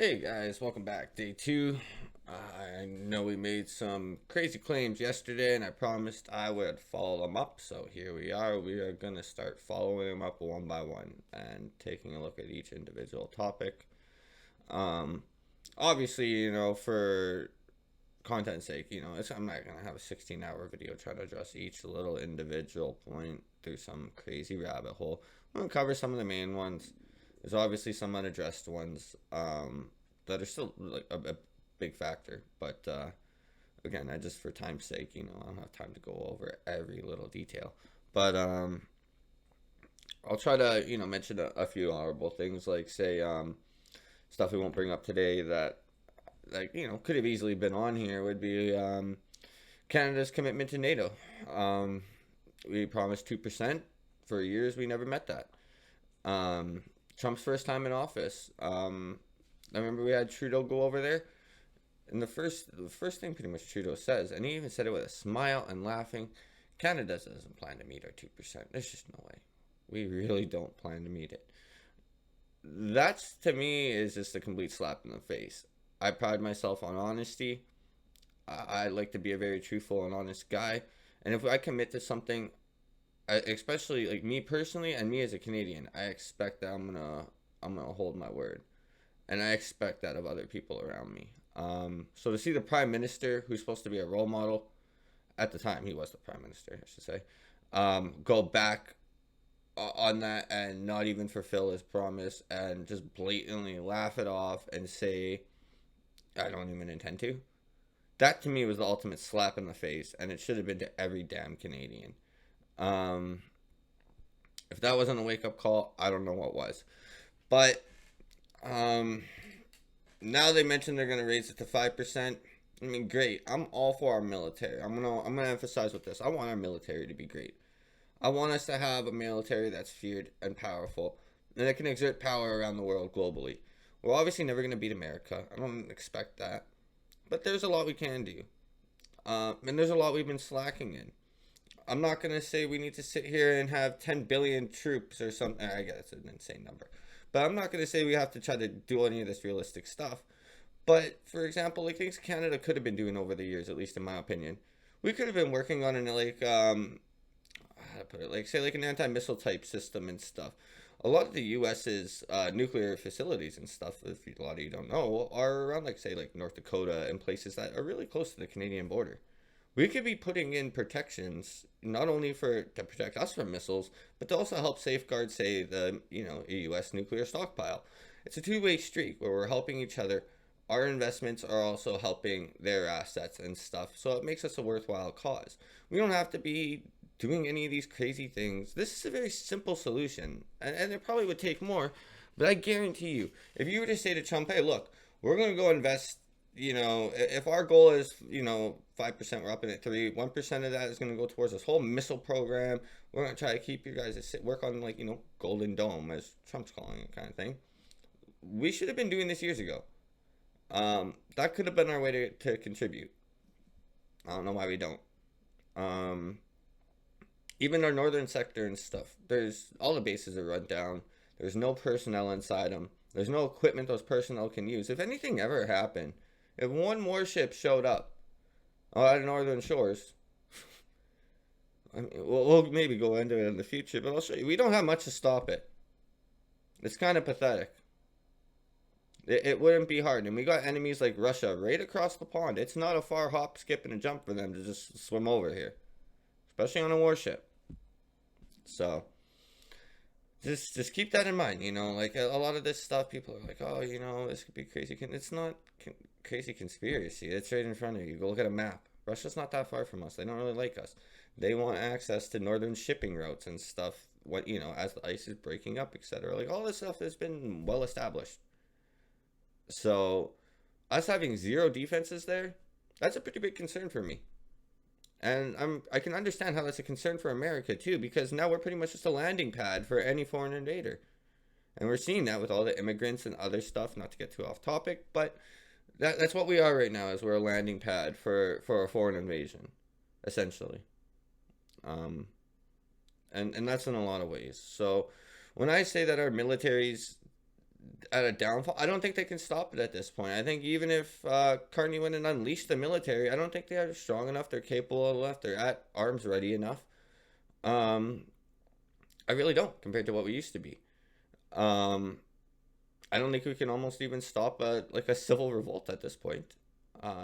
Hey guys, welcome back. Day two. I know we made some crazy claims yesterday, and I promised I would follow them up. So here we are. We are going to start following them up one by one and taking a look at each individual topic. Um, Obviously, for content's sake, I'm not going to have a 16-hour video trying to address each little individual point through some crazy rabbit hole. I'm going to cover some of the main ones. There's obviously some unaddressed ones that are still like a big factor, but again, I just for time's sake, I don't have time to go over every little detail. But I'll try to mention a few honorable things, like say stuff we won't bring up today that could have easily been on here would be Canada's commitment to NATO. Um, we promised 2% for years. We never met that. Um, Trump's first time in office. I remember we had Trudeau go over there, and the first thing pretty much Trudeau says, and he even said it with a smile and laughing, Canada doesn't plan to meet our 2%. There's just no way. We really don't plan to meet it. That's to me is just a complete slap in the face. I pride myself on honesty. I like to be a very truthful and honest guy, and if I commit to something, especially like me personally and me as a Canadian, I expect that I'm gonna hold my word, and I expect that of other people around me. So to see the Prime Minister, who's supposed to be a role model at the time, he was the Prime Minister, I should say, go back on that and not even fulfill his promise and just blatantly laugh it off and say, I don't even intend to. That to me was the ultimate slap in the face, and it should have been to every damn Canadian. Um, if that wasn't a wake up call, I don't know what was. But um, now they mentioned they're gonna raise it to 5%. I mean, great. I'm all for our military. I'm gonna emphasize with this. I want our military to be great. I want us to have a military that's feared and powerful, and that can exert power around the world globally. We're obviously never gonna beat America. I don't expect that, but there's a lot we can do, and there's a lot we've been slacking in. I'm not gonna say we need to sit here and have 10 billion troops or something. I guess it's an insane number, but I'm not gonna say we have to try to do any of this realistic stuff. But for example, like things Canada could have been doing over the years, at least in my opinion, we could have been working on an how to put it, like say like an anti-missile type system and stuff. A lot of the U.S.'s nuclear facilities and stuff, if a lot of you don't know, are around like say like North Dakota and places that are really close to the Canadian border. We could be putting in protections not only for to protect us from missiles, but to also help safeguard, say, the U.S. nuclear stockpile. It's a two-way street where we're helping each other. Our investments are also helping their assets and stuff, so it makes us a worthwhile cause. We don't have to be doing any of these crazy things. This is a very simple solution, and it probably would take more, but I guarantee you, if you were to say to Trump, hey, look, we're going to go invest, if our goal is, 5%, we're up in at 3, 1% of that is going to go towards this whole missile program. We're going to try to keep you guys to work on, like, Golden Dome, as Trump's calling it, kind of thing. We should have been doing this years ago. That could have been our way to contribute. I don't know why we don't. Um, Even our northern sector and stuff, there's all the bases are run down. There's no personnel inside them. There's no equipment those personnel can use. If anything ever happened, if one warship showed up on the northern shores, I mean, we'll maybe go into it in the future, but I'll show you. We don't have much to stop it. It's kind of pathetic. It wouldn't be hard. And we got enemies like Russia right across the pond. It's not a far hop, skip, and a jump for them to just swim over here, especially on a warship. So just keep that in mind. Like a lot of this stuff, people are like, oh, this could be crazy. It's not crazy conspiracy. It's right in front of you. Go look at a map. Russia's not that far from us. They don't really like us. They want access to northern shipping routes and stuff. What as the ice is breaking up, etc. Like all this stuff has been well established. So us having zero defenses there, that's a pretty big concern for me. And I can understand how that's a concern for America too, because now we're pretty much just a landing pad for any foreign invader. And we're seeing that with all the immigrants and other stuff, not to get too off topic, but that's what we are right now, is we're a landing pad for a foreign invasion, essentially. Um, and that's in a lot of ways. So when I say that our military's at a downfall. I don't think they can stop it at this point. I think even if Carney went and unleashed the military, I don't think they are strong enough. They're capable enough. They're at arms ready enough. I really don't, compared to what we used to be. I don't think we can almost even stop like a civil revolt at this point.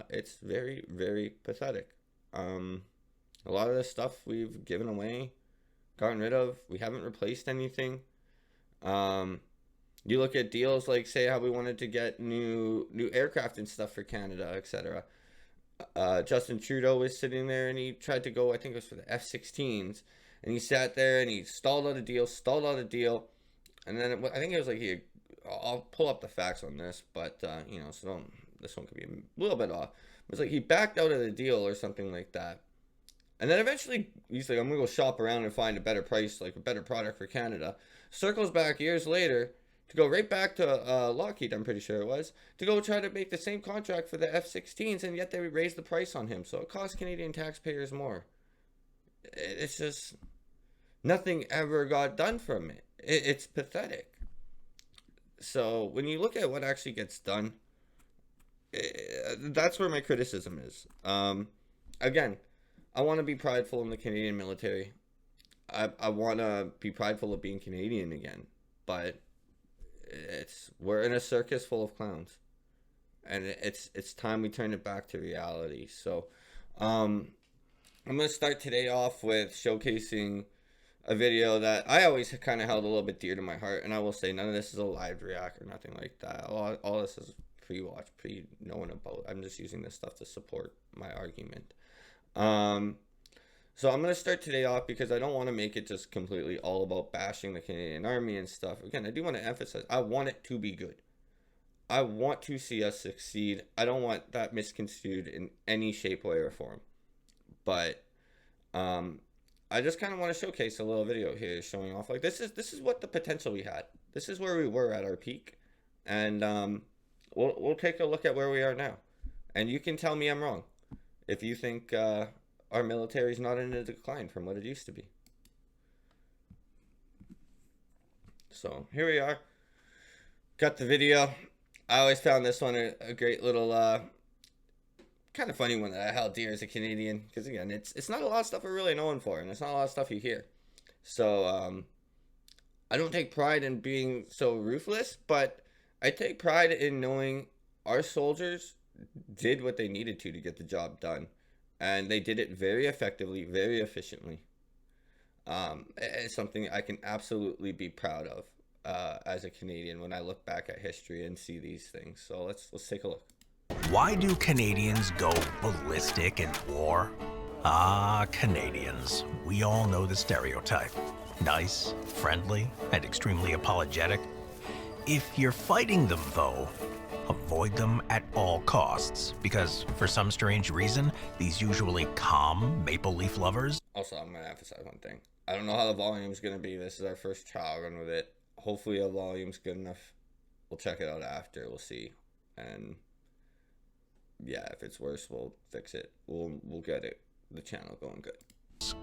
It's very, very pathetic. A lot of this stuff we've given away, gotten rid of. We haven't replaced anything. You look at deals like, say, how we wanted to get new aircraft and stuff for Canada, etc. Justin Trudeau was sitting there and he tried to go, I think it was for the F-16s, and he sat there and he stalled out a deal, and then I think it was like I'll pull up the facts on this, but you know, so this one could be a little bit off. It was like he backed out of the deal or something like that, and then eventually he's like, I'm gonna go shop around and find a better price, like a better product for Canada. Circles back years later to go right back to Lockheed, I'm pretty sure it was, to go try to make the same contract for the F-16s, and yet they raised the price on him, so it cost Canadian taxpayers more. It's just, nothing ever got done from it. It's pathetic. So when you look at what actually gets done, that's where my criticism is. Again, I want to be prideful in the Canadian military. I want to be prideful of being Canadian again, but we're in a circus full of clowns, and it's time we turn it back to reality. So I'm gonna start today off with showcasing a video that I always kind of held a little bit dear to my heart, and I will say none of this is a live react or nothing like that. All this is pre-watch, pre-knowing about. I'm just using this stuff to support my argument. So I'm going to start today off because I don't want to make it just completely all about bashing the Canadian Army and stuff. Again, I do want to emphasize, I want it to be good. I want to see us succeed. I don't want that misconstrued in any shape, way, or form. But I just kind of want to showcase a little video here showing off, like, this is what the potential we had. This is where we were at our peak. And we'll take a look at where we are now. And you can tell me I'm wrong if you think our military is not in a decline from what it used to be. So here we are. Got the video. I always found this one a great little kind of funny one that I held dear as a Canadian, because again, it's not a lot of stuff we're really known for, and it's not a lot of stuff you hear. So I don't take pride in being so ruthless, but I take pride in knowing our soldiers did what they needed to get the job done. And they did it very effectively, very efficiently. It's something I can absolutely be proud of as a Canadian when I look back at history and see these things. So let's take a look. Why do Canadians go ballistic in war? Ah, Canadians. We all know the stereotype. Nice, friendly, and extremely apologetic. If you're fighting them, though, avoid them at all costs, because for some strange reason, these usually calm maple leaf lovers. Also, I'm going to emphasize one thing. I don't know how the volume's going to be. This is our first trial run with it. Hopefully the volume's good enough. We'll check it out after. We'll see. And yeah, if it's worse, we'll fix it. We'll get the channel going good.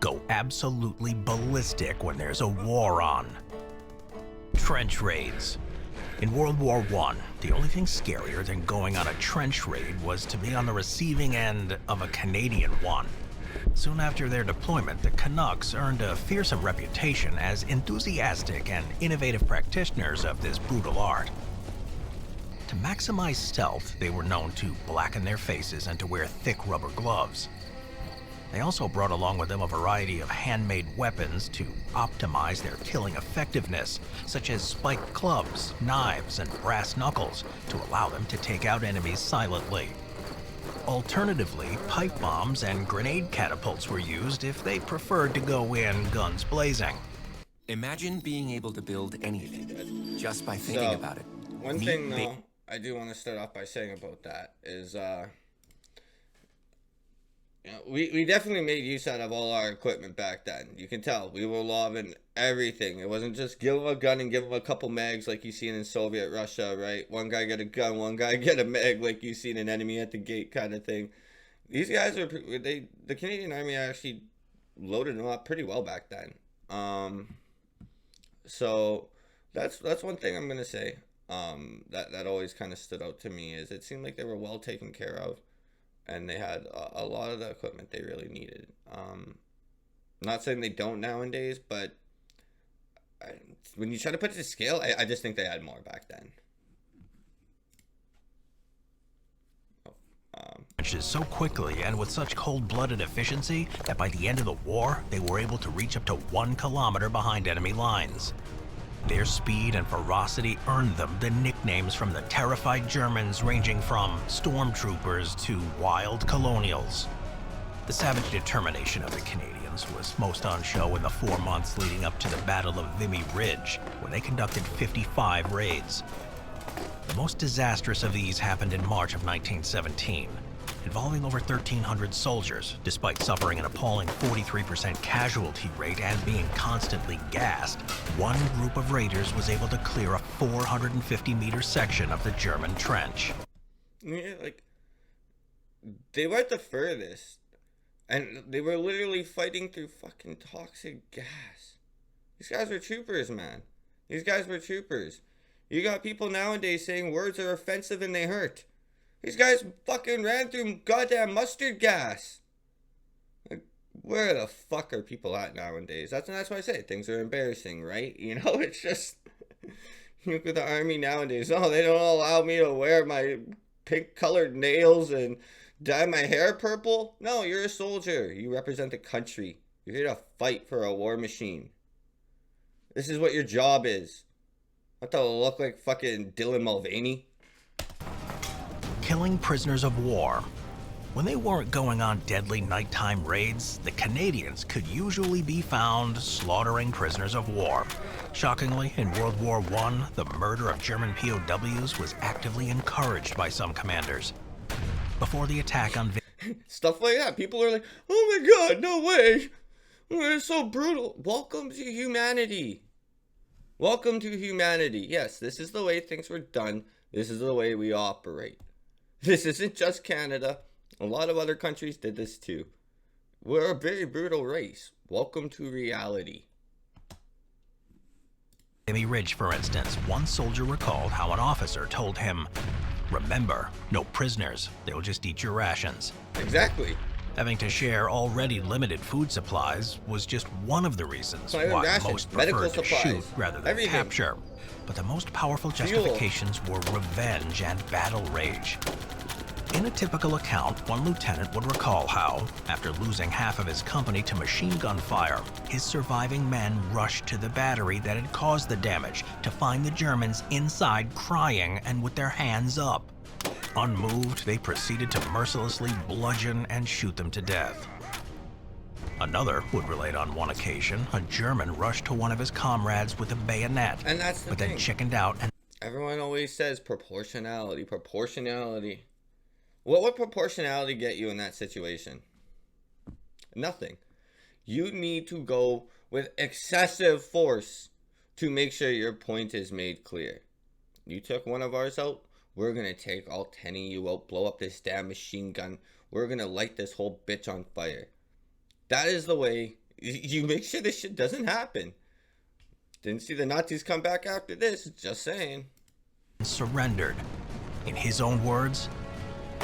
Go absolutely ballistic when there's a war on. Trench raids. In World War I, the only thing scarier than going on a trench raid was to be on the receiving end of a Canadian one. Soon after their deployment, the Canucks earned a fearsome reputation as enthusiastic and innovative practitioners of this brutal art. To maximize stealth, they were known to blacken their faces and to wear thick rubber gloves. They also brought along with them a variety of handmade weapons to optimize their killing effectiveness, such as spiked clubs, knives, and brass knuckles, to allow them to take out enemies silently. Alternatively, pipe bombs and grenade catapults were used if they preferred to go in guns blazing. Imagine being able to build anything just by thinking about it. One thing, though, I do want to start off by saying about that is, you know, we definitely made use out of all our equipment back then. You can tell we were loving everything. It wasn't just give them a gun and give them a couple mags like you seen in Soviet Russia, right? One guy get a gun, one guy get a mag like you seen an enemy at the gate kind of thing. These guys are the Canadian Army actually loaded them up pretty well back then. So that's one thing I'm gonna say. that always kind of stood out to me is it seemed like they were well taken care of, and they had a lot of the equipment they really needed. Not saying they don't nowadays, but when you try to put it to scale, I just think they had more back then. So quickly and with such cold-blooded efficiency that by the end of the war, they were able to reach up to 1 kilometer behind enemy lines. Their speed and ferocity earned them the nicknames from the terrified Germans ranging from stormtroopers to wild colonials. The savage determination of the Canadians was most on show in the 4 months leading up to the Battle of Vimy Ridge, where they conducted 55 raids. The most disastrous of these happened in March of 1917, involving over 1,300 soldiers, despite suffering an appalling 43% casualty rate and being constantly gassed. One group of raiders was able to clear a 450-meter section of the German trench. Yeah, like, they went the furthest, and they were literally fighting through fucking toxic gas. These guys were troopers, man. These guys were troopers. You got people nowadays saying words are offensive and they hurt. These guys fucking ran through goddamn mustard gas. Like, where the fuck are people at nowadays? That's why I say things are embarrassing, right? You know, it's just, you look at the army nowadays. Oh, they don't allow me to wear my pink colored nails and dye my hair purple. No, you're a soldier. You represent the country. You're here to fight for a war machine. This is what your job is. Not to look like fucking Dylan Mulvaney. Killing prisoners of war. When they weren't going on deadly nighttime raids, the Canadians could usually be found slaughtering prisoners of war. Shockingly, in World War I, the murder of German POWs was actively encouraged by some commanders. Before the attack on stuff like that, people are like, oh my god, no way. It's so brutal. Welcome to humanity. Welcome to humanity. Yes, this is the way things were done. This is the way we operate. This isn't just Canada. A lot of other countries did this too. We're a very brutal race. Welcome to reality. Vimy Ridge, for instance, one soldier recalled how an officer told him, "Remember, no prisoners. They'll just eat your rations." Exactly. Having to share already limited food supplies was just one of the reasons why most preferred to shoot rather than capture. But the most powerful justifications were revenge and battle rage. In a typical account, one lieutenant would recall how, after losing half of his company to machine gun fire, his surviving men rushed to the battery that had caused the damage to find the Germans inside crying and with their hands up. Unmoved, they proceeded to mercilessly bludgeon and shoot them to death. Another would relate on one occasion, a German rushed to one of his comrades with a bayonet, and that's the but thing. Then chickened out and... Everyone always says proportionality, proportionality. What would proportionality get you in that situation? Nothing. You need to go with excessive force to make sure your point is made clear. You took one of ours out, we're going to take all 10 of you out, blow up this damn machine gun. We're going to light this whole bitch on fire. That is the way you make sure this shit doesn't happen. Didn't see the Nazis come back after this, just saying. Surrendered. In his own words,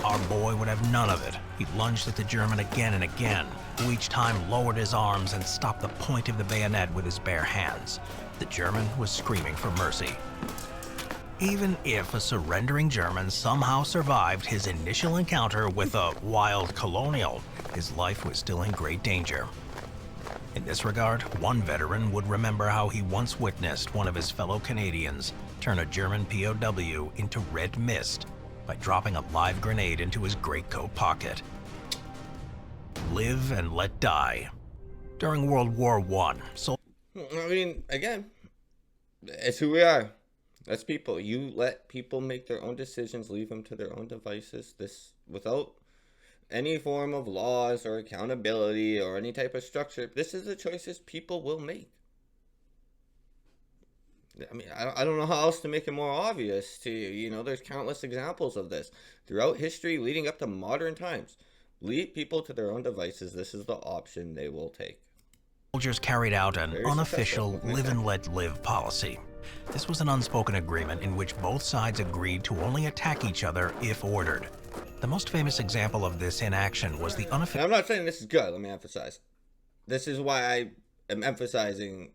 our boy would have none of it. He lunged at the German again and again, who each time lowered his arms and stopped the point of the bayonet with his bare hands. The German was screaming for mercy. Even if a surrendering German somehow survived his initial encounter with a wild colonial, his life was still in great danger. In this regard, one veteran would remember how he once witnessed one of his fellow Canadians turn a German POW into red mist by dropping a live grenade into his greatcoat pocket. Live and let die. During World War I, I mean, again, it's who we are. That's people. You let people make their own decisions, leave them to their own devices. This, without any form of laws or accountability or any type of structure, this is the choices people will make. I mean, I don't know how else to make it more obvious to you. You know, there's countless examples of this throughout history leading up to modern times. Leave people to their own devices. This is the option they will take. Soldiers carried out an Very unofficial successful. live and let live policy. This was an unspoken agreement in which both sides agreed to only attack each other if ordered. The most famous example of this in action was the And unofficial... I'm not saying this is good, let me emphasize. This is why I am emphasizing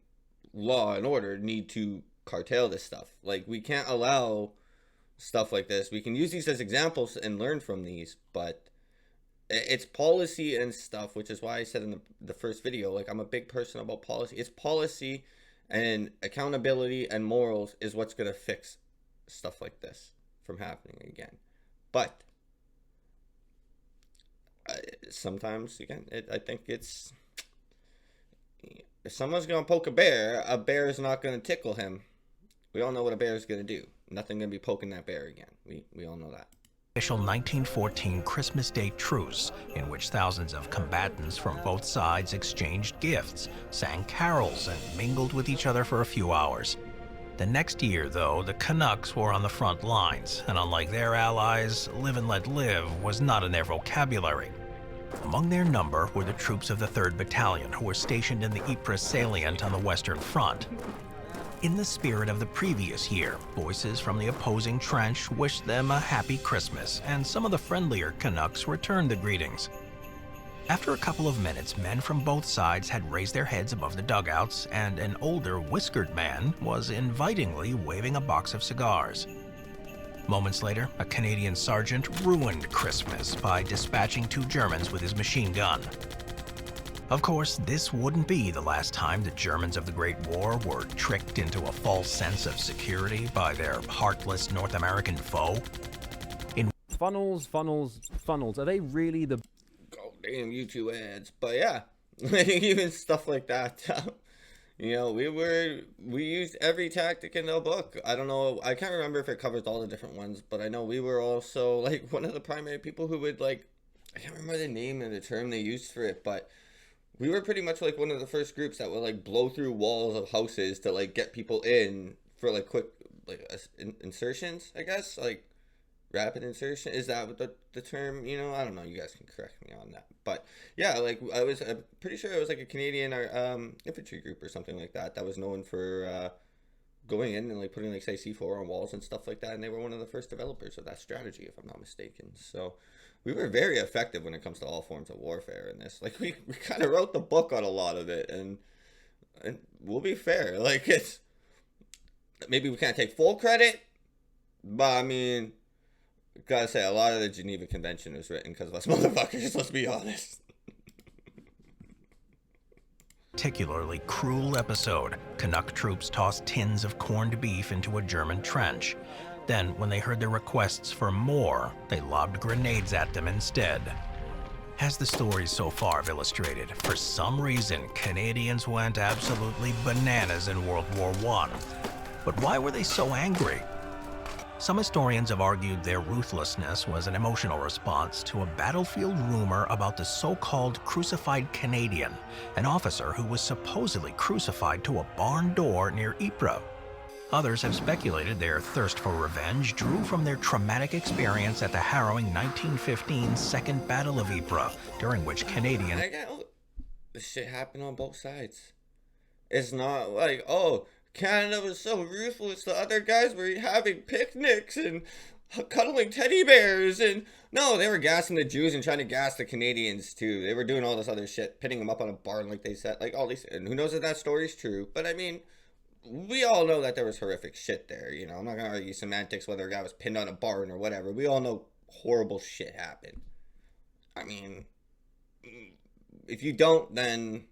law and order need to curtail this stuff. Like, we can't allow stuff like this. We can use these as examples and learn from these, but it's policy and stuff, which is why I said in the first video, like, I'm a big person about policy. It's policy and accountability and morals is what's going to fix stuff like this from happening again. But sometimes, again, I think it's... If someone's going to poke a bear is not going to tickle him. We all know what a bear is going to do. Nothing going to be poking that bear again. We all know that. Official 1914 Christmas Day truce, in which thousands of combatants from both sides exchanged gifts, sang carols, and mingled with each other for a few hours. The next year, though, the Canucks were on the front lines, and unlike their allies, live and let live was not in their vocabulary. Among their number were the troops of the 3rd Battalion, who were stationed in the Ypres salient on the Western Front. In the spirit of the previous year, voices from the opposing trench wished them a happy Christmas, and some of the friendlier Canucks returned the greetings. After a couple of minutes, men from both sides had raised their heads above the dugouts, and an older, whiskered man was invitingly waving a box of cigars. Moments later, a Canadian sergeant ruined Christmas by dispatching 2 Germans with his machine gun. Of course, this wouldn't be the last time the Germans of the Great War were tricked into a false sense of security by their heartless North American foe. Funnels. Are they really the... Oh, damn YouTube ads. But yeah, even stuff like that. You know, we used every tactic in the book. I don't know, I can't remember if it covers all the different ones, but I know we were also, like, one of the primary people who would, like, I can't remember the name and the term they used for it, but we were pretty much, like, one of the first groups that would, like, blow through walls of houses to, like, get people in for, like, quick, like, insertions, I guess, like, rapid insertion. Is that what the term, you know? I don't know, you guys can correct me on that. But yeah, like, I'm pretty sure it was like a Canadian infantry group or something like that was known for going in and, like, putting, like, say, C4 on walls and stuff like that, and they were one of the first developers of that strategy, if I'm not mistaken. So we were very effective when it comes to all forms of warfare in this. Like, we kind of wrote the book on a lot of it, and we'll be fair, like, it's maybe we can't take full credit, but I mean, gotta say, a lot of the Geneva Convention was written because of us motherfuckers, let's be honest. Particularly cruel episode, Canuck troops tossed tins of corned beef into a German trench. Then, when they heard their requests for more, they lobbed grenades at them instead. As the stories so far have illustrated, for some reason, Canadians went absolutely bananas in World War I. But why were they so angry? Some historians have argued their ruthlessness was an emotional response to a battlefield rumor about the so-called crucified Canadian, an officer who was supposedly crucified to a barn door near Ypres. Others have speculated their thirst for revenge drew from their traumatic experience at the harrowing 1915 Second Battle of Ypres, during which Canadians... This shit happened on both sides. It's not like, oh, Canada was so ruthless, the other guys were having picnics and cuddling teddy bears, and no, they were gassing the Jews and trying to gas the Canadians too. They were doing all this other shit, pitting them up on a barn like they said, like all these, and who knows if that story's true, but I mean, we all know that there was horrific shit there, you know. I'm not gonna argue semantics whether a guy was pinned on a barn or whatever. We all know horrible shit happened. I mean, if you don't, then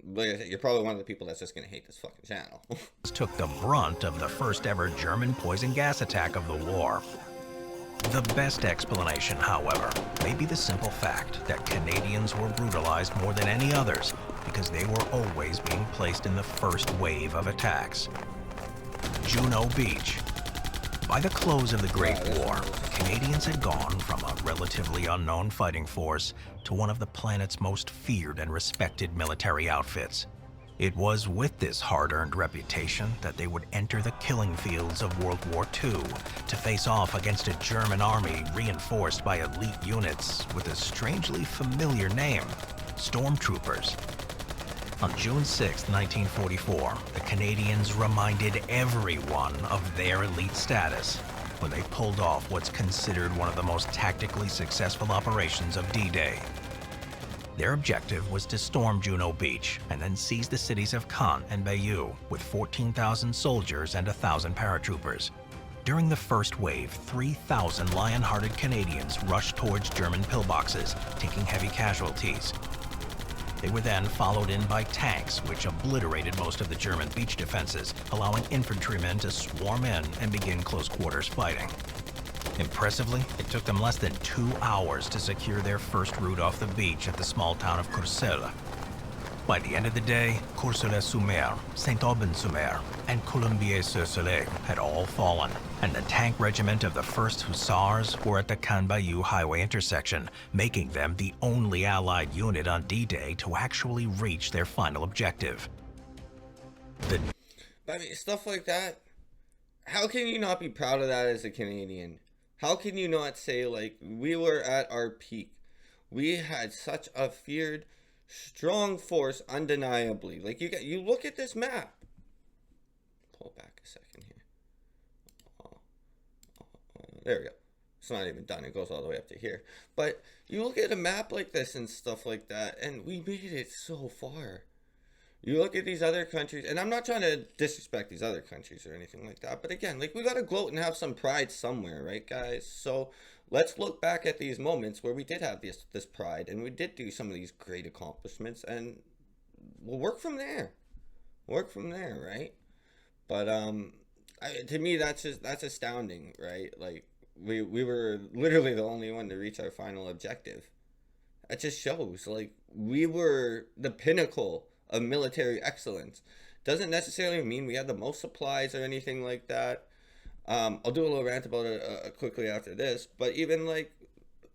like I said, you're probably one of the people that's just gonna hate this fucking channel. took the brunt of the first ever German poison gas attack of the war. The best explanation, however, may be the simple fact that Canadians were brutalized more than any others because they were always being placed in the first wave of attacks. Juno Beach. By the close of the Great War, Canadians had gone from a relatively unknown fighting force to one of the planet's most feared and respected military outfits. It was with this hard-earned reputation that they would enter the killing fields of World War II to face off against a German army reinforced by elite units with a strangely familiar name, Stormtroopers. On June 6, 1944, the Canadians reminded everyone of their elite status when they pulled off what's considered one of the most tactically successful operations of D-Day. Their objective was to storm Juno Beach and then seize the cities of Caen and Bayeux with 14,000 soldiers and 1,000 paratroopers. During the first wave, 3,000 lion-hearted Canadians rushed towards German pillboxes, taking heavy casualties. They were then followed in by tanks, which obliterated most of the German beach defenses, allowing infantrymen to swarm in and begin close-quarters fighting. Impressively, it took them less than 2 hours to secure their first route off the beach at the small town of Courcelles. By the end of the day, Courcelles-sur-Mer, Saint-Aubin-sur-Mer, and Colombiers-sur-Soleil had all fallen, and the tank regiment of the 1st Hussars were at the Caen-Bayeux highway intersection, making them the only Allied unit on D-Day to actually reach their final objective. I mean, stuff like that, how can you not be proud of that as a Canadian? How can you not say, like, we were at our peak? We had such a feared, strong force, undeniably. Like, you look at this map. Pull back a second here. There we go. It's not even done. It goes all the way up to here. But you look at a map like this and stuff like that, and we made it so far. You look at these other countries, and I'm not trying to disrespect these other countries or anything like that, but again, like, we gotta gloat and have some pride somewhere, right, guys? So let's look back at these moments where we did have this pride, and we did do some of these great accomplishments, and we'll work from there. Work from there, right? But to me, that's astounding, right? Like, we were literally the only one to reach our final objective. That just shows, like, we were the pinnacle of military excellence. Doesn't necessarily mean we had the most supplies or anything like that. I'll do a little rant about it quickly after this, but even like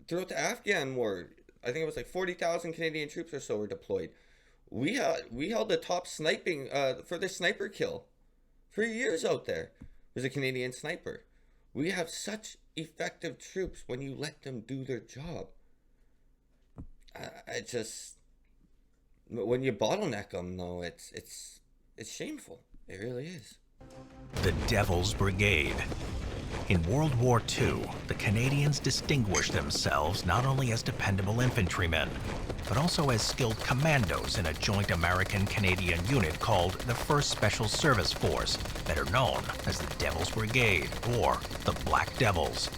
throughout the Afghan war, I think it was like 40,000 Canadian troops or so were deployed. We held the top sniping for the sniper kill for years out there. Was a Canadian sniper. We have such effective troops when you let them do their job. I just, when you bottleneck them, though, it's shameful. It really is. The Devil's Brigade. In World War II, the Canadians distinguished themselves not only as dependable infantrymen, but also as skilled commandos in a joint American-Canadian unit called the 1st Special Service Force, better known as the Devil's Brigade, or the Black Devils.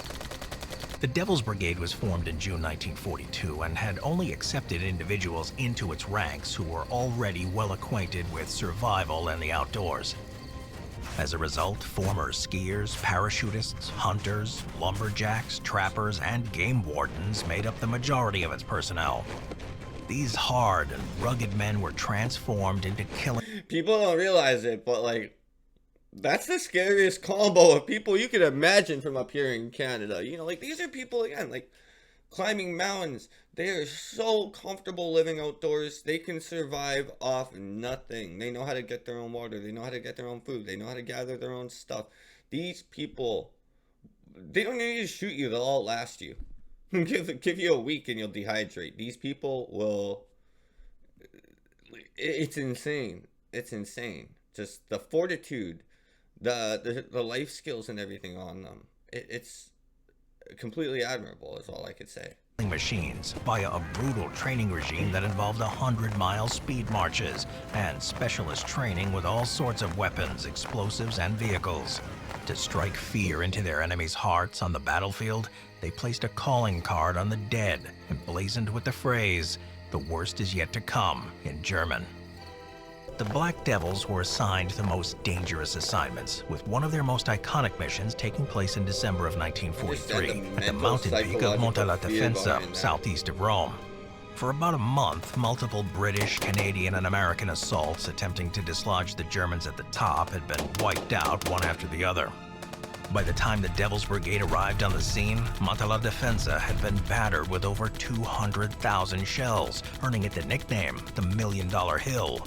The Devil's Brigade was formed in June 1942 and had only accepted individuals into its ranks who were already well acquainted with survival and the outdoors. As a result, former skiers, parachutists, hunters, lumberjacks, trappers, and game wardens made up the majority of its personnel. These hard and rugged men were transformed into killing... People don't realize it, but like, that's the scariest combo of people you could imagine from up here in Canada. You know, like, these are people, again, like, climbing mountains. They are so comfortable living outdoors. They can survive off nothing. They know how to get their own water. They know how to get their own food. They know how to gather their own stuff. These people, they don't need to shoot you. They'll outlast you. Give you a week and you'll dehydrate. These people will... It's insane. It's insane. Just the fortitude, the life skills and everything on them. It's completely admirable is all I could say. Machines via a brutal training regime that involved 100-mile speed marches and specialist training with all sorts of weapons, explosives, and vehicles. To strike fear into their enemies' hearts on the battlefield, they placed a calling card on the dead, emblazoned with the phrase, "The worst is yet to come," in German. The Black Devils were assigned the most dangerous assignments, with one of their most iconic missions taking place in December of 1943 at the mountain peak of Monte la Defensa, southeast of Rome. For about a month, multiple British, Canadian, and American assaults attempting to dislodge the Germans at the top had been wiped out one after the other. By the time the Devil's Brigade arrived on the scene, Monte la Defensa had been battered with over 200,000 shells, earning it the nickname the $1 Million Hill.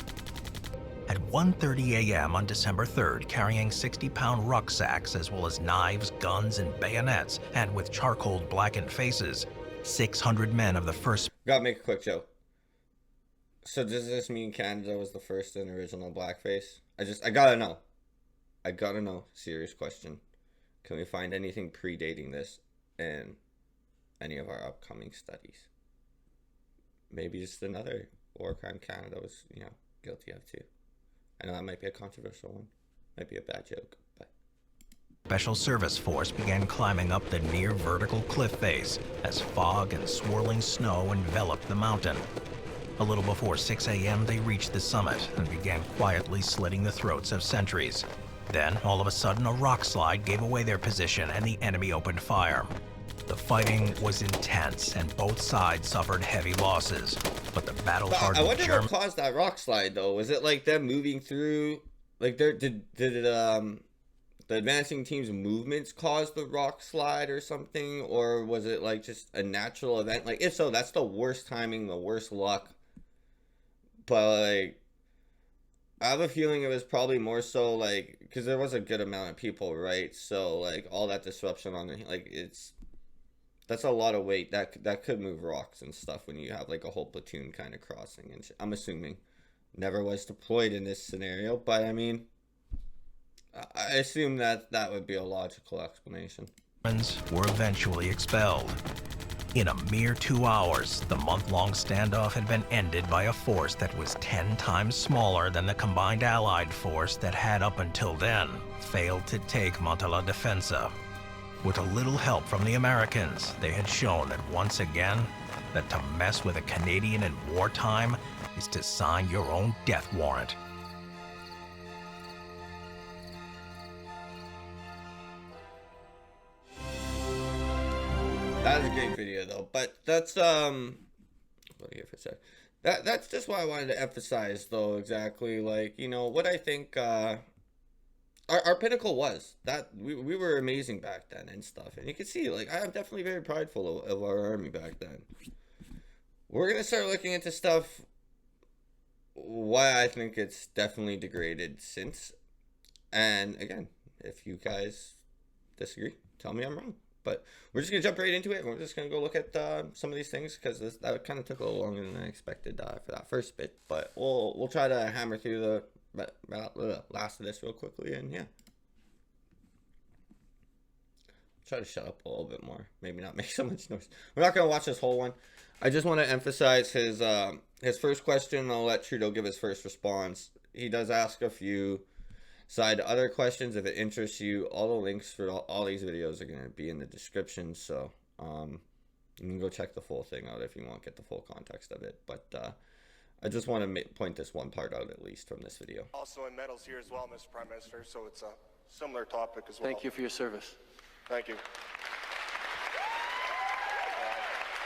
At 1:30 a.m. on December 3rd, carrying 60-pound rucksacks as well as knives, guns, and bayonets, and with charcoal-blackened faces, 600 men of the 1st... Gotta make a quick joke. So does this mean Canada was the first and original blackface? I gotta know. I gotta know. Serious question. Can we find anything predating this in any of our upcoming studies? Maybe just another war crime Canada was, guilty of too. I know that might be a controversial one. Might be a bad joke, but... Special Service Force began climbing up the near vertical cliff face as fog and swirling snow enveloped the mountain. A little before 6 a.m., they reached the summit and began quietly slitting the throats of sentries. Then, all of a sudden, a rock slide gave away their position and the enemy opened fire. The fighting was intense and both sides suffered heavy losses, but the battle-hardened I wonder what caused that rock slide, though. Was it like them moving through, like did the advancing team's movements cause the rock slide or something, or was it like just a natural event? Like, if so, that's the worst timing, the worst luck. But like, I have a feeling it was probably more so like, because there was a good amount of people, right? So like all that disruption on the, like, that's a lot of weight that could move rocks and stuff when you have like a whole platoon kind of crossing. And I'm assuming never was deployed in this scenario, but I mean, I assume that would be a logical explanation. Were eventually expelled. In a mere 2 hours, the month-long standoff had been ended by a force that was 10 times smaller than the combined Allied force that had up until then failed to take Monte la Defensa. With a little help from the Americans, they had shown that once again, that to mess with a Canadian in wartime is to sign your own death warrant. That was a great video though, but that's what if it said that's just what I wanted to emphasize though, exactly, like, what I think our pinnacle was that we were amazing back then and stuff, and you can see, like, I'm definitely very prideful of our army back then. We're gonna start looking into stuff why I think it's definitely degraded since, and again, if you guys disagree, tell me I'm wrong. But we're just going to jump right into it, and we're just going to go look at some of these things, because that kind of took a little longer than I expected for that first bit. But we'll try to hammer through the last of this real quickly, and yeah. Try to shut up a little bit more. Maybe not make so much noise. We're not going to watch this whole one. I just want to emphasize his first question. I'll let Trudeau give his first response. He does ask a few side other questions if it interests you. All the links for all these videos are going to be in the description, so you can go check the full thing out if you want to get the full context of it. But I just want to point this one part out at least from this video. Also in medals here as well, Mr. Prime Minister, so it's a similar topic as well. Thank you for your service. Thank you.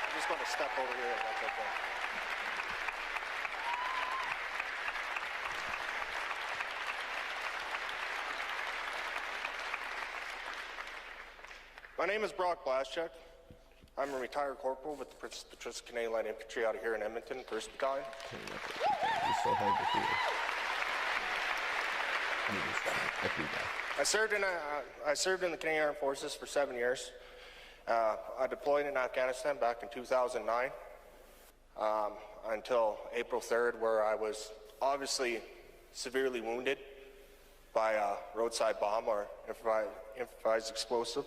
I'm just going to step over here, if that's okay. My name is Brock Blaschuk. I'm a retired corporal with the Patrician Canadian Light Infantry out of here in Edmonton, 1st Battalion. It's so hard to hear. I served in the Canadian Armed Forces for 7 years. I deployed in Afghanistan back in 2009 until April 3rd, where I was obviously severely wounded by a roadside bomb or improvised explosive.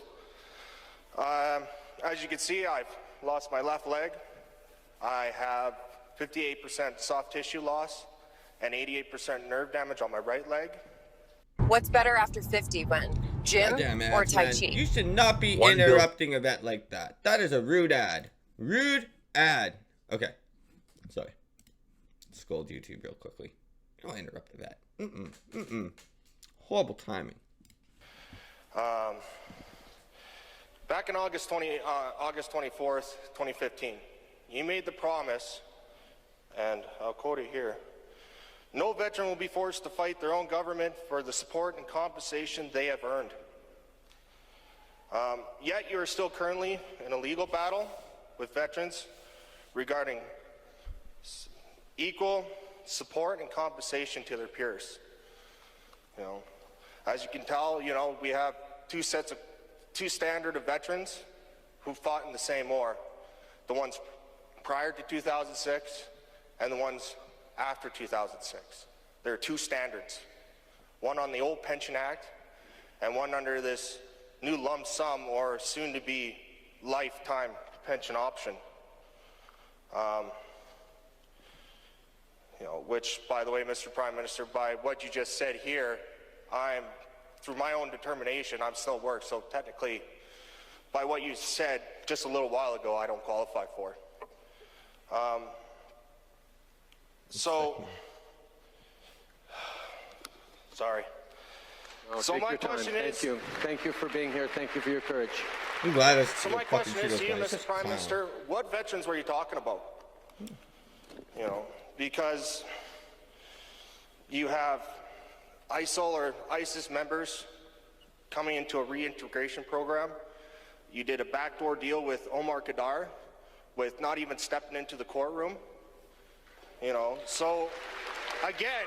As you can see, I've lost my left leg. I have 58% soft tissue loss and 88% nerve damage on my right leg. What's better after 50, when gym or Tai Chi? You should not be interrupting a vet like that. That is a rude ad. Rude ad. Okay. Sorry. Scold YouTube real quickly. Don't interrupt the vet. Horrible timing. Back in August 24th, 2015, you made the promise, and I'll quote it here, "No veteran will be forced to fight their own government for the support and compensation they have earned." Yet you are still currently in a legal battle with veterans regarding equal support and compensation to their peers. As you can tell, we have two standard of veterans who fought in the same war. The ones prior to 2006 and the ones after 2006. There are two standards, one on the old Pension Act and one under this new lump sum or soon-to-be lifetime pension option. Which, by the way, Mr. Prime Minister, by what you just said here, through my own determination, I'm still at work. So technically, by what you said just a little while ago, I don't qualify for. Sorry. No, so my question is... Thank you for being here. Thank you for your courage. I'm glad so my question is to you, Mr. Prime Minister, what veterans were you talking about? Because you have ISIL or ISIS members coming into a reintegration program. You did a backdoor deal with Omar Khadr with not even stepping into the courtroom. So again,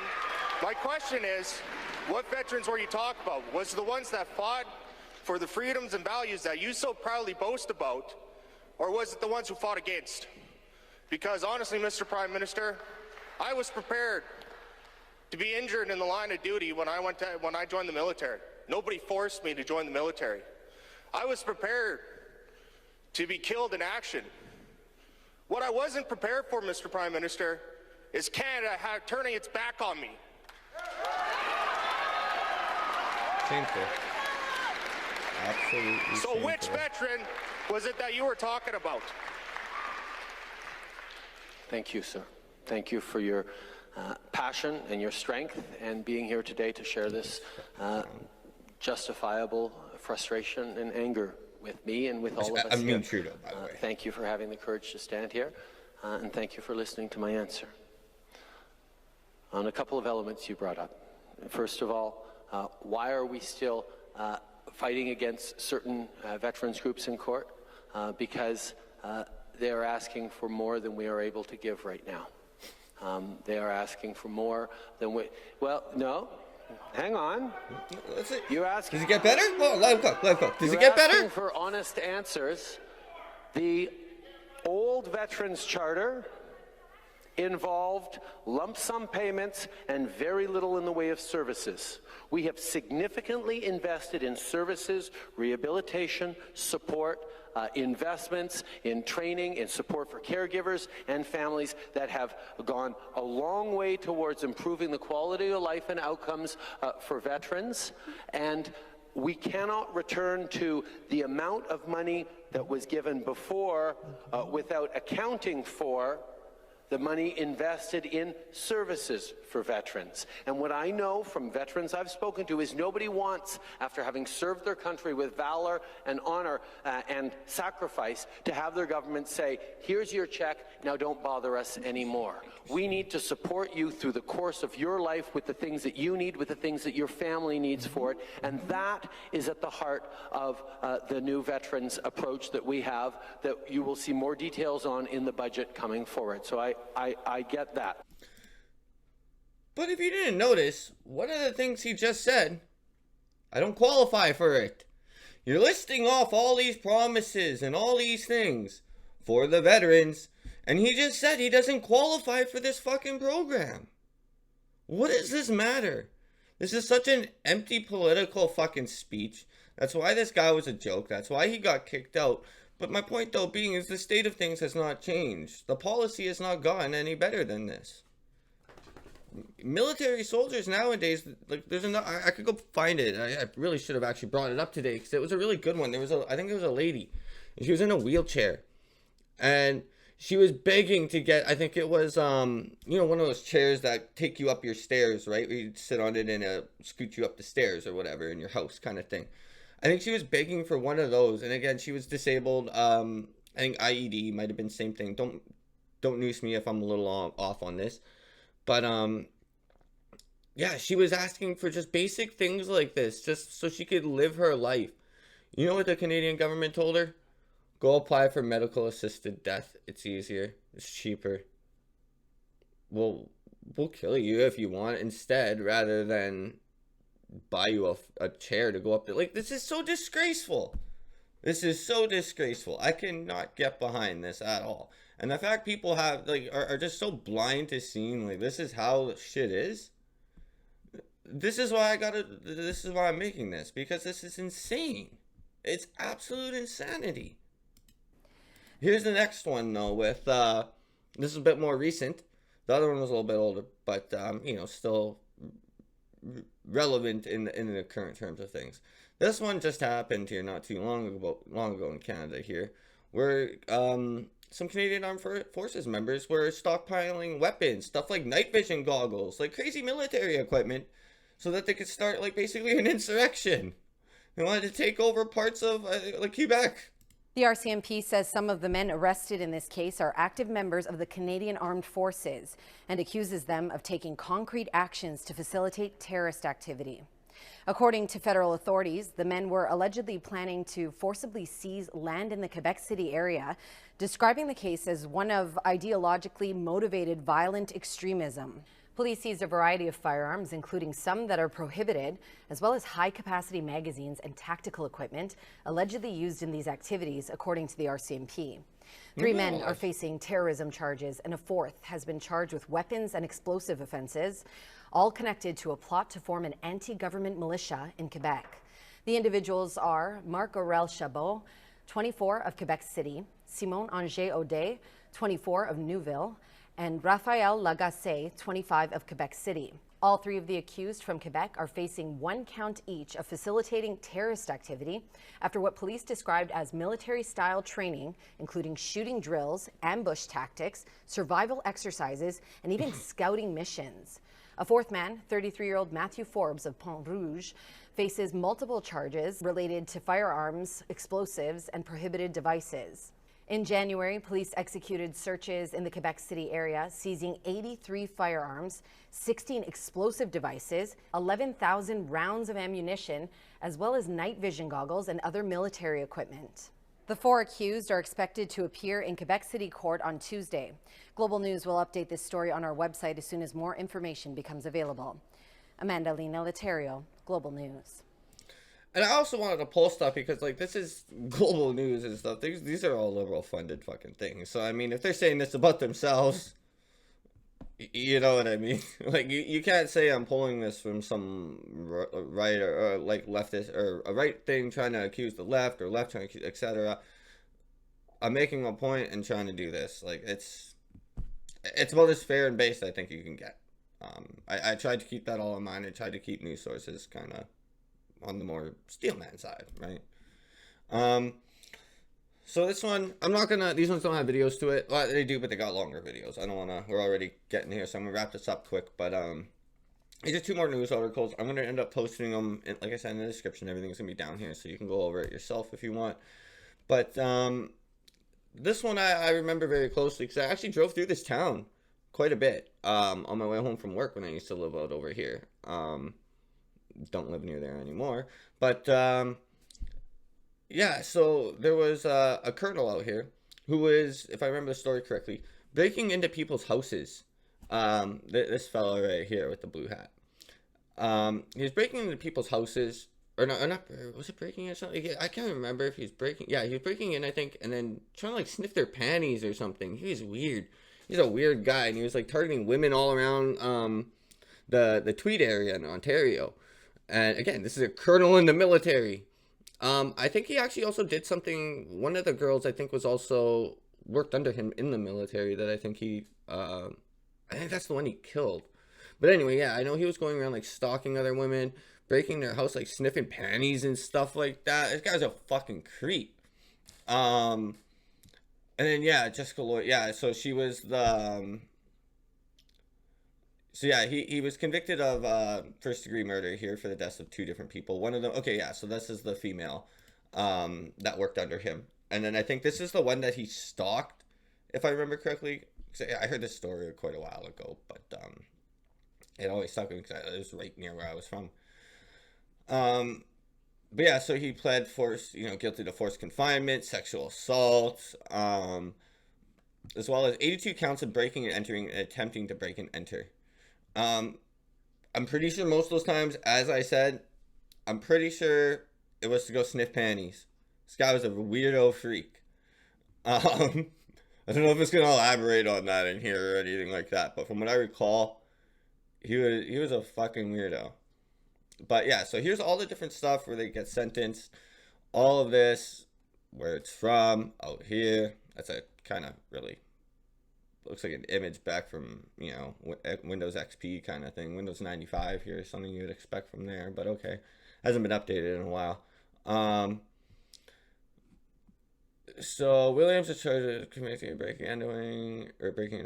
my question is, what veterans were you talking about? Was it the ones that fought for the freedoms and values that you so proudly boast about, or was it the ones who fought against? Because honestly, Mr. Prime Minister, I was prepared to be injured in the line of duty when I joined the military. Nobody forced me to join the military. I was prepared to be killed in action. What I wasn't prepared for, Mr. Prime Minister, is Canada turning its back on me. Shameful. Absolutely. So shameful. which veteran was it that you were talking about? Thank you, sir. Thank you for your passion and your strength and being here today to share this justifiable frustration and anger with me and with all of us here. Trudeau, by the way. Thank you for having the courage to stand here, and thank you for listening to my answer. On a couple of elements you brought up. First of all, why are we still fighting against certain veterans groups in court? Because they are asking for more than we are able to give right now. They are asking for more than we... Well, no. Hang on. You ask... Does it get better? Oh, let him go. Does it get better? You're asking for honest answers. The old Veterans Charter involved lump sum payments and very little in the way of services. We have significantly invested in services, rehabilitation, support, investments in training, in support for caregivers and families that have gone a long way towards improving the quality of life and outcomes for veterans. And we cannot return to the amount of money that was given before without accounting for the money invested in services for veterans. And what I know from veterans I've spoken to is nobody wants, after having served their country with valor and honor and sacrifice, to have their government say, here's your check, now don't bother us anymore. We need to support you through the course of your life with the things that you need, with the things that your family needs for it. And that is at the heart of the new veterans approach that we have, that you will see more details on in the budget coming forward. So I get that. But if you didn't notice, one of the things he just said, I don't qualify for it. You're listing off all these promises and all these things for the veterans, and he just said he doesn't qualify for this fucking program. What does this matter? This is such an empty political fucking speech. That's why this guy was a joke. That's why he got kicked out. But my point, though, being is the state of things has not changed. The policy has not gotten any better than this. Military soldiers nowadays, like, there's enough. I could go find it. I really should have actually brought it up today because it was a really good one. I think it was a lady. She was in a wheelchair, and she was begging to get. I think it was one of those chairs that take you up your stairs, right? Where you sit on it and scoot you up the stairs or whatever in your house, kind of thing. I think she was begging for one of those, and again, she was disabled. I think IED might have been the same thing. Don't noose me if I'm a little off on this. But, yeah, she was asking for just basic things like this, just so she could live her life. You know what the Canadian government told her? Go apply for medical assisted death. It's easier. It's cheaper. We'll kill you if you want instead, rather than buy you a chair to go up there. Like, this is so disgraceful. This is so disgraceful. I cannot get behind this at all. And the fact people have, like, are just so blind to seeing, like, this is how shit is. This is why this is why I'm making this, because this is insane. It's absolute insanity. Here's the next one, though, with, this is a bit more recent. The other one was a little bit older, but, you know, still relevant in the current terms of things. This one just happened here not too long ago in Canada here, where, some Canadian Armed Forces members were stockpiling weapons, stuff like night vision goggles, like crazy military equipment, so that they could start, like, basically an insurrection. They wanted to take over parts of, like, Quebec. The RCMP says some of the men arrested in this case are active members of the Canadian Armed Forces and accuses them of taking concrete actions to facilitate terrorist activity. According to federal authorities, the men were allegedly planning to forcibly seize land in the Quebec City area, describing the case as one of ideologically motivated violent extremism. Police seized a variety of firearms, including some that are prohibited, as well as high-capacity magazines and tactical equipment allegedly used in these activities, according to the RCMP. 3 men are facing terrorism charges, and a 4th has been charged with weapons and explosive offenses, all connected to a plot to form an anti-government militia in Quebec. The individuals are Marc Aurel Chabot, 24, of Quebec City, Simon Anger Audet, 24, of Neuville, and Raphael Lagacé, 25, of Quebec City. All 3 of the accused from Quebec are facing 1 count each of facilitating terrorist activity after what police described as military-style training, including shooting drills, ambush tactics, survival exercises, and even scouting missions. A 4th man, 33-year-old Matthew Forbes of Pont Rouge, faces multiple charges related to firearms, explosives, and prohibited devices. In January, police executed searches in the Quebec City area, seizing 83 firearms, 16 explosive devices, 11,000 rounds of ammunition, as well as night vision goggles and other military equipment. The 4 accused are expected to appear in Quebec City Court on Tuesday. Global News will update this story on our website as soon as more information becomes available. Amanda Lena Laterio, Global News. And I also wanted to pull stuff because, like, this is Global News and stuff. These are all liberal-funded fucking things. So, I mean, if they're saying this about themselves, you know what I mean? Like, you can't say I'm pulling this from some right or like, leftist, or a right thing trying to accuse the left, or left trying to accuse, etc. I'm making a point and trying to do this. Like, it's about as fair and based I think you can get. I tried to keep that all in mind. I tried to keep news sources kind of on the more steelman side, right? So this one, these ones don't have videos to it. Well, they do, but they got longer videos. I don't want to, we're already getting here, so I'm going to wrap this up quick, but, these are 2 more news articles. I'm going to end up posting them, like I said, in the description. Everything's going to be down here, so you can go over it yourself if you want. But, this one I remember very closely, because I actually drove through this town quite a bit, on my way home from work when I used to live out over here. Don't live near there anymore, but yeah, so there was a colonel out here who was, if I remember the story correctly, breaking into people's houses. This fellow right here with the blue hat, he was breaking into people's houses, or not, was it breaking or something? I can't remember if he was breaking. Yeah, he was breaking in, I think, and then trying to, like, sniff their panties or something. He was weird. He's a weird guy, and he was, like, targeting women all around the Tweed area in Ontario. And again, this is a colonel in the military. I think he actually also did something. One of the girls, I think, was also worked under him in the military. That I think I think that's the one he killed. But anyway, yeah, I know he was going around, like, stalking other women, breaking their house, like, sniffing panties and stuff like that. This guy's a fucking creep. And then, yeah, Jessica Lloyd. Yeah, so she was the. So yeah, he was convicted of first-degree murder here for the deaths of 2 different people. One of them, okay, yeah, so this is the female that worked under him. And then I think this is the one that he stalked, if I remember correctly. I heard this story quite a while ago, but it always stuck with me because it was right near where I was from. But yeah, so he pled guilty to forced confinement, sexual assault, as well as 82 counts of breaking and entering and attempting to break and enter. I'm pretty sure most of those times, as I said, I'm pretty sure it was to go sniff panties. This guy was a weirdo freak. I don't know if it's going to elaborate on that in here or anything like that, but from what I recall, he was a fucking weirdo. But yeah, so here's all the different stuff where they get sentenced. All of this, where it's from, out here. That's a kind of really, looks like an image back from, you know, Windows XP kind of thing. Windows 95 here is something you would expect from there, but okay. Hasn't been updated in a while. So Williams is charged with committing breaking and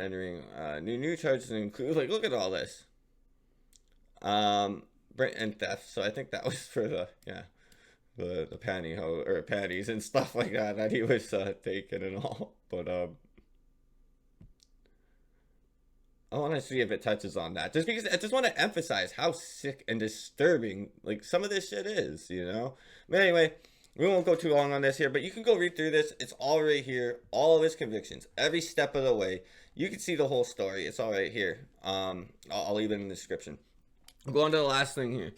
entering. New charges include, like, look at all this. And theft. So I think that was for the pantyhose or panties and stuff like that he was taking and all. But I want to see if it touches on that, just because I just want to emphasize how sick and disturbing like some of this shit is, you know. But anyway, we won't go too long on this here, but you can go read through this. It's all right here, all of his convictions, every step of the way. You can see the whole story. It's all right here. I'll leave it in the description. I'm going to the last thing here.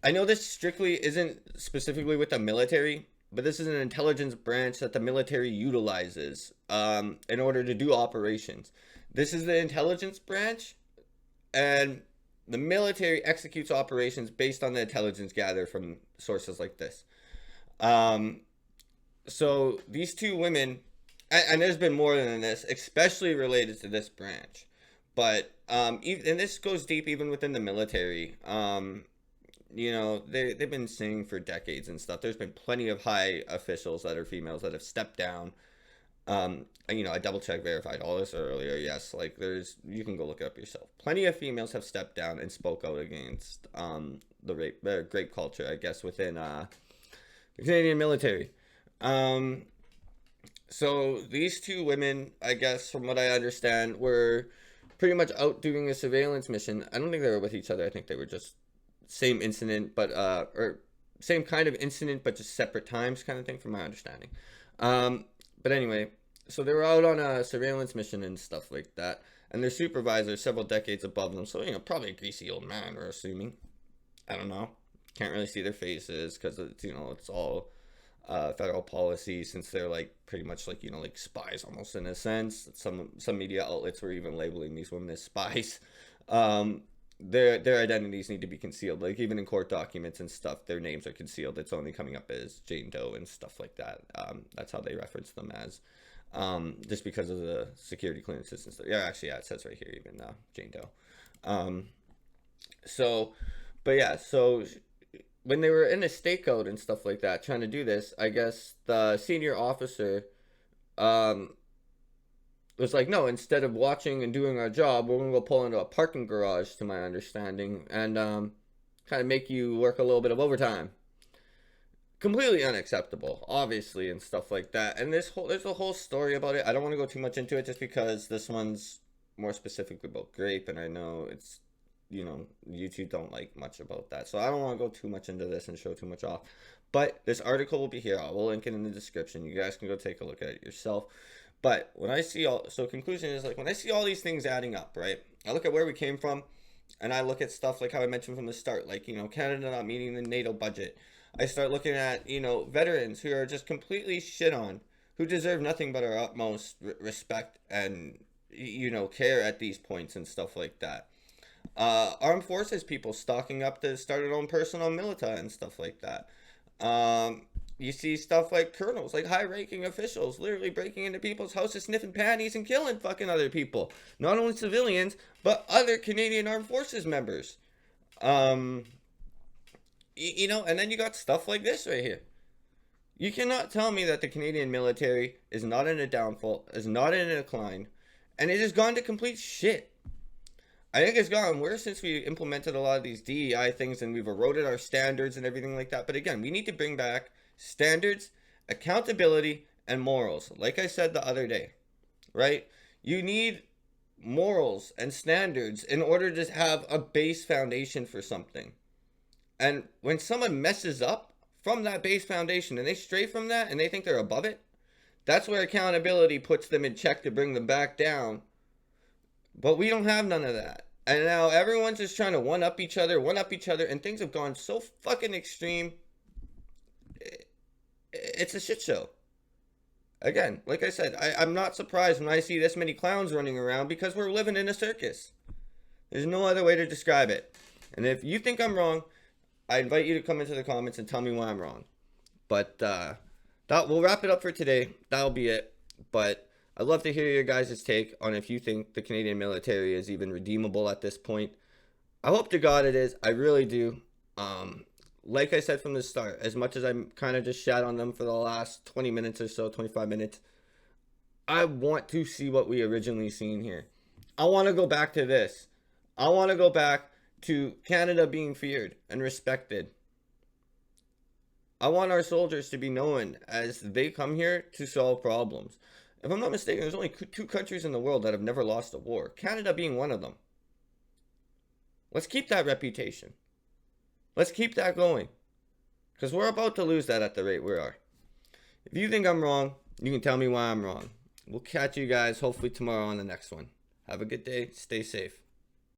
I know this strictly isn't specifically with the military, but this is an intelligence branch that the military utilizes in order to do operations. This is the intelligence branch, and the military executes operations based on the intelligence gathered from sources like this. So these two women, and there's been more than this, especially related to this branch. But, and this goes deep even within the military. You know, they've been saying for decades and stuff. There's been plenty of high officials that are females that have stepped down. You know, I double checked, verified all this earlier. Yes, like you can go look it up yourself. Plenty of females have stepped down and spoke out against the rape culture, I guess, within the Canadian military. So these two women, I guess, from what I understand, were pretty much out doing a surveillance mission. I don't think they were with each other. I think they were just same incident, but or same kind of incident, but just separate times, kind of thing, from my understanding. But anyway, so they were out on a surveillance mission and stuff like that, and their supervisor several decades above them. So, you know, probably a greasy old man, we're assuming. I don't know. Can't really see their faces because it's, you know, it's all federal policy, since they're like pretty much like, you know, like spies almost in a sense. Some media outlets were even labeling these women as spies. Their identities need to be concealed. Like even in court documents and stuff, their names are concealed. It's only coming up as Jane Doe and stuff like that. That's how they reference them as, just because of the security clearances and stuff. Yeah, actually, yeah, it says right here even Jane Doe. So, but yeah, so when they were in a stakeout and stuff like that, trying to do this, I guess the senior officer was like, no, instead of watching and doing our job, we're going to go pull into a parking garage, to my understanding, and kind of make you work a little bit of overtime. Completely unacceptable, obviously, and stuff like that. And there's a whole story about it. I don't want to go too much into it, just because this one's more specifically about grape, and I know it's, you know, YouTube don't like much about that. So I don't want to go too much into this and show too much off. But this article will be here. I will link it in the description. You guys can go take a look at it yourself. But when I see conclusion is, like, when I see all these things adding up, right? I look at where we came from, and I look at stuff like how I mentioned from the start, like, you know, Canada not meeting the NATO budget. I start looking at, you know, veterans who are just completely shit on, who deserve nothing but our utmost respect and, you know, care at these points and stuff like that. Armed forces people stocking up to start their own personal milita and stuff like that. You see stuff like colonels, like high-ranking officials, literally breaking into people's houses, sniffing panties, and killing fucking other people. Not only civilians, but other Canadian Armed Forces members. You know, and then you got stuff like this right here. You cannot tell me that the Canadian military is not in a downfall, is not in a decline, and it has gone to complete shit. I think it's gotten worse since we implemented a lot of these DEI things and we've eroded our standards and everything like that. But again, we need to bring back standards, accountability, and morals. Like I said the other day, right? You need morals and standards in order to have a base foundation for something. And when someone messes up from that base foundation and they stray from that and they think they're above it, that's where accountability puts them in check to bring them back down. But we don't have none of that. And now everyone's just trying to one-up each other, and things have gone so fucking extreme. It's a shit show. Again, like I said, I'm not surprised when I see this many clowns running around because we're living in a circus. There's no other way to describe it. And if you think I'm wrong, I invite you to come into the comments and tell me why I'm wrong. But we'll wrap it up for today. That'll be it. But I'd love to hear your guys' take on if you think the Canadian military is even redeemable at this point. I hope to God it is. I really do. Like I said from the start, as much as I kind of just shat on them for the last 20 minutes or so, 25 minutes, I want to see what we originally seen here. I want to go back to this. I want to go back to Canada being feared and respected. I want our soldiers to be known as they come here to solve problems. If I'm not mistaken, there's only 2 countries in the world that have never lost a war. Canada being one of them. Let's keep that reputation. Let's keep that going. Because we're about to lose that at the rate we are. If you think I'm wrong, you can tell me why I'm wrong. We'll catch you guys hopefully tomorrow on the next one. Have a good day. Stay safe.